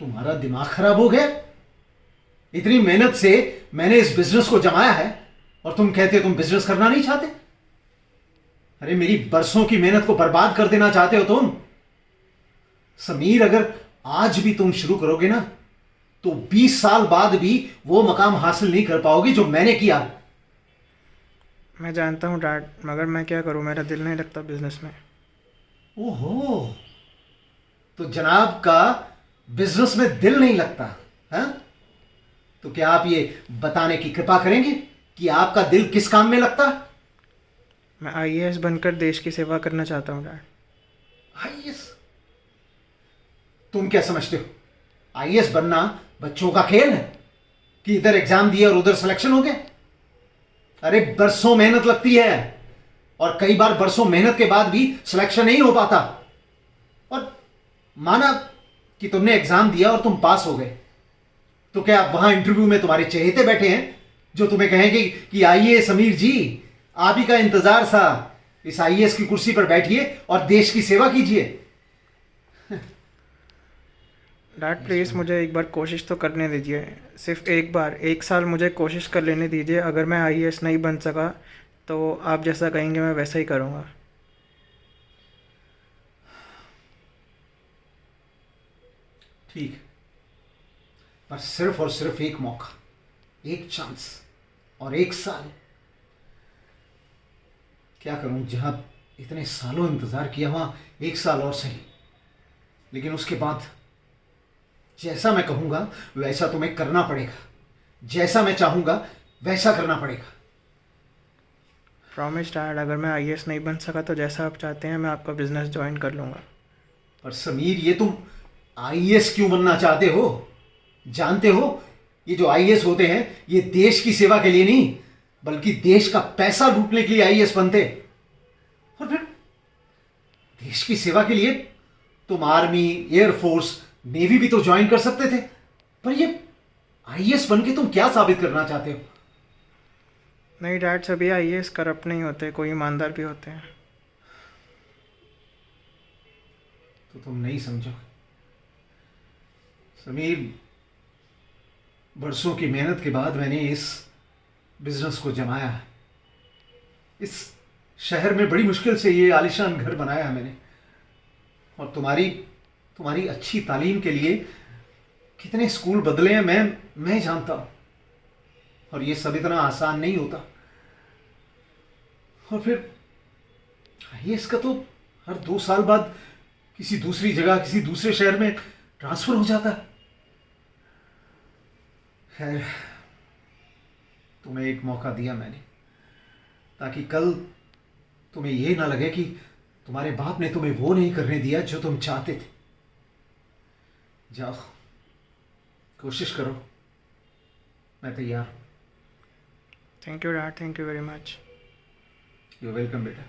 तुम्हारा दिमाग खराब हो गया? इतनी मेहनत से मैंने इस बिजनेस को जमाया है और तुम कहते हो तुम बिजनेस करना नहीं चाहते? अरे मेरी बरसों की मेहनत को बर्बाद कर देना चाहते हो तुम? समीर, अगर आज भी तुम शुरू करोगे ना तो 20 साल बाद भी वो मकाम हासिल नहीं कर पाओगे जो मैंने किया। मैं जानता हूँ डैड, मगर मैं क्या करूँ, मेरा दिल नहीं लगता बिजनेस में। ओहो, तो जनाब का बिजनेस में दिल नहीं लगता? है? तो क्या आप ये बताने की कृपा करेंगे कि आपका दिल किस काम में लगता? मैं आईएएस बनकर देश की सेवा करना चाहता हूँ डैड। आईएएस? तुम क्या समझते हो आईएएस बनना बच्चों का खेल है कि इधर एग्जाम दिया और उधर सिलेक्शन हो गया? अरे बरसों मेहनत लगती है और कई बार बरसों मेहनत के बाद भी सिलेक्शन नहीं हो पाता। और माना कि तुमने एग्जाम दिया और तुम पास हो गए, तो क्या वहां इंटरव्यू में तुम्हारे चहेते बैठे हैं जो तुम्हें कहेंगे कि आइए समीर जी, आप ही का इंतजार था, इस आईएएस की कुर्सी पर बैठिए और देश की सेवा कीजिए? डैड प्लीज़ मुझे एक बार कोशिश तो करने दीजिए। सिर्फ एक बार, एक साल मुझे कोशिश कर लेने दीजिए। अगर मैं आईएएस नहीं बन सका तो आप जैसा कहेंगे मैं वैसा ही करूँगा। ठीक है, पर सिर्फ और सिर्फ एक मौका, एक चांस और एक साल। क्या करूं, जहां इतने सालों इंतजार किया वहां एक साल और सही, लेकिन उसके बाद जैसा मैं कहूंगा वैसा तुम्हें करना पड़ेगा, जैसा मैं चाहूंगा वैसा करना पड़ेगा। प्रॉमिस डैड, अगर मैं आईएएस नहीं बन सका तो जैसा आप चाहते हैं मैं आपका बिजनेस ज्वाइन कर लूँगा। पर समीर, ये तुम आईएएस क्यों बनना चाहते हो? जानते हो, ये जो आईएएस होते हैं ये देश की सेवा के लिए नहीं बल्कि देश का पैसा लूटने के लिए आईएएस बनते। और फिर देश की सेवा के लिए तुम आर्मी, एयरफोर्स, नेवी भी तो ज्वाइन कर सकते थे। पर ये आईएएस बन के तुम क्या साबित करना चाहते हो? नहीं डैड, सभी आईएएस करप्ट नहीं होते, कोई ईमानदार भी होते हैं। तो तुम नहीं समझोगे समीर, बरसों की मेहनत के बाद मैंने इस बिजनेस को जमाया है। इस शहर में बड़ी मुश्किल से ये आलीशान घर बनाया है मैंने। और तुम्हारी तुम्हारी अच्छी तालीम के लिए कितने स्कूल बदले हैं मैं जानता हूं। और ये सब इतना आसान नहीं होता। और फिर आईएएस का तो हर 2 साल बाद किसी दूसरी जगह, किसी दूसरे शहर में ट्रांसफर हो जाता है। खैर, तुम्हें एक मौका दिया मैंने ताकि कल तुम्हें यह ना लगे कि तुम्हारे बाप ने तुम्हें वो नहीं करने दिया जो तुम चाहते थे। जाओ, कोशिश करो, मैं तैयार हूं। Thank you dad, thank you very much. You welcome बेटा।